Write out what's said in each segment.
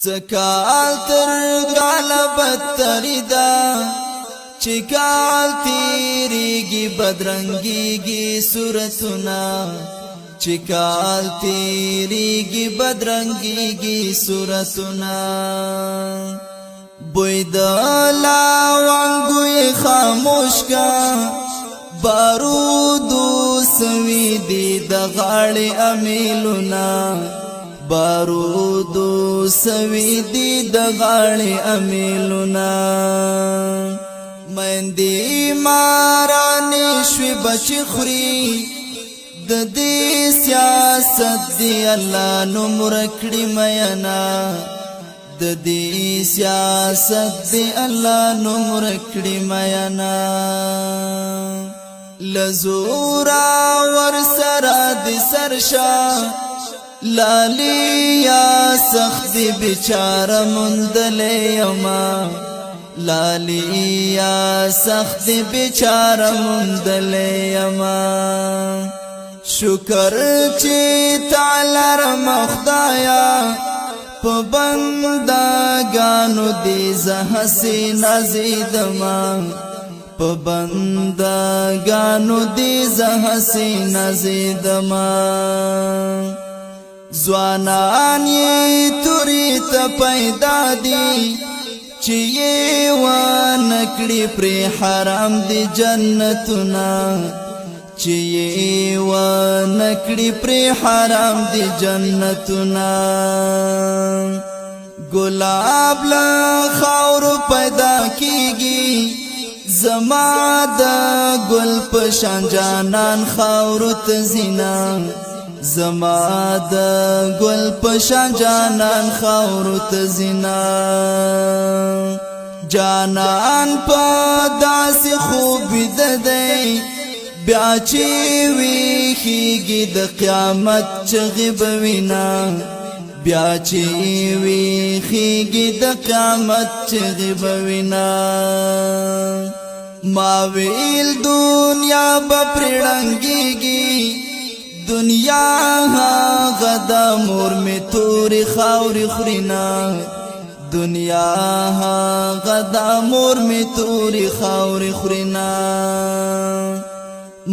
تکال تر غالبت تریدا چکال تیریگی بدرنگیگی صورتنا چکال تیریگی بدرنگیگی صورتنا بویدلا وانگوی خاموش کا بارودو سویدی دغاڑی امیلونا بارودو سویدی دغاڑی امیلونا مندی مارانی شوی بچی خوری ددی سیاست دی اللہ نمرکڑی مینا ددی سیاست دی اللہ نمرکڑی مینا لزورا ورسرا دی سرشا لالی یا سخت بیچار مندلے یما لالی یا سخت بیچار مندلے یما شکر چی تعالی رم خدایا پا بندہ گانو دیز حسین زیدما پا بندہ گانو دیز حسین زیدما زوانان یہ توری تا پیدا دی چی یہ وانکڑی پری حرام دی جنتنا چی یہ وانکڑی پری حرام دی جنتنا گلاب لا خور پیدا کیگی زما دا گل پشان جانان خورت زینا زما دا گل پشان جانان خورت زینا جانان پا داس خوب ددی بیاچی ویخیگی دا قیامت چغی بوینا بیاچی ویخیگی دا قیامت چغی بوینا ما ویل دنیا بپرڑنگیگی دنیا غدا مور میں توری خاوری خرینا دنیا غدا مور میں توری خاوری خرینا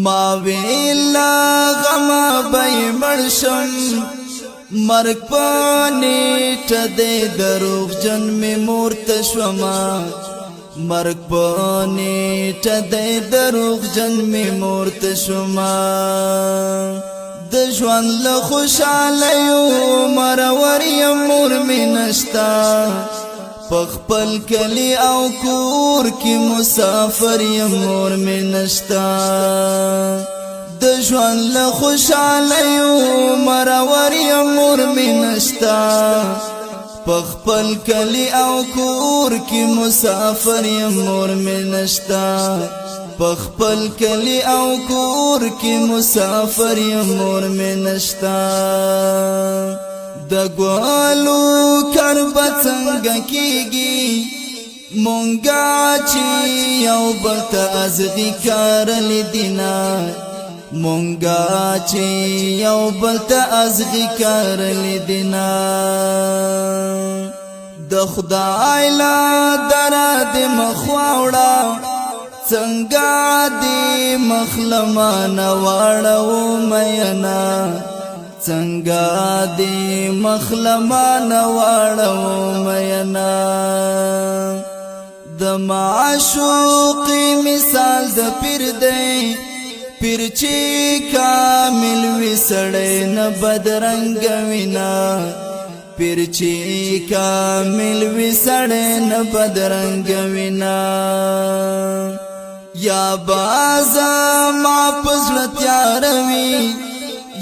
ما ویلا غما بای مرشم مرگ پانی ٹدے دروغ جن میں مورت شوما مرگ پانی ٹدے دروغ جن میں مورت شوما دجوان لخوشالیو مرور مور میں نشتا پخپل کلی او کور کی مسافر مور میں نشتا دجوان لخوشالیو مرور مور میں نشتا پخپل کلی او کور کی مسافر مور میں نشتا پخپل کلی او کور کی مسافر مور میں نشتا دگوالو کربت سنگا کیگی مونگا چی یو بلتا ازغی کارلی دینا مونگا چی یو بلتا ازغی کارلی دینا دخدای لا درا دی مخواوڑا سنگا دی مخلمان واڑو مینا سنگا دی مخلمان واڑو مینا د معشوقی مثال د پیر دی پیر چی کامل وی سڑے نا بدرنگ وینا پیر چی کامل وی سڑے نا بدرنگ وینا یا بازا ما پزړه تیاروي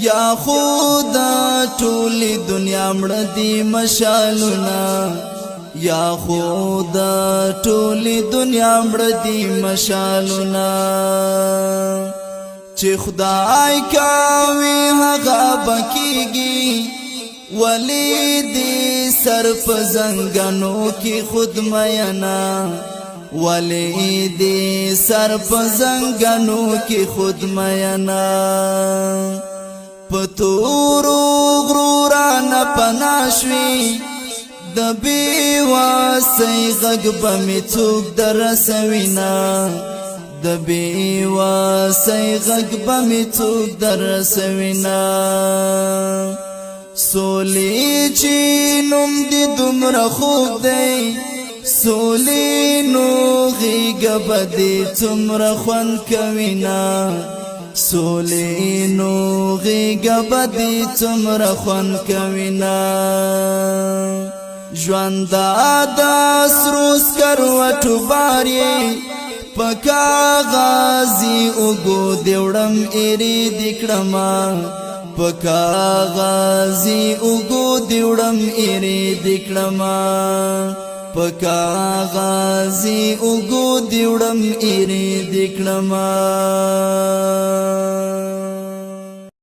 یا خدا ټولی دنیا مړه دی مشالونه یا خدا ټولی دنیا مړه دی مشالونه چې خدای کاوي هغه بکیږي ولی دی سر په زنګانو کې خود مینا ولی دی سر په زنګانو کې خود مینا پتورو غروران پناشوی دبی واسی غگ بمی څوک درسوینا دبی واسی غگ بمی څوک درسوینا سولی چی نم دی دمرا خوب دی سولی نو غیگ بدی تمرا خوان کوینا سولی نو غیگ بدی تمرا خوان کوینا ژواندا دا سروس کروټو باری پکا غازی اوګو دیوړم ایری دکړما پکا غازی اوګو دیوړم ایری دکړما پکا غازی اوګو دیوړم ایری دکړما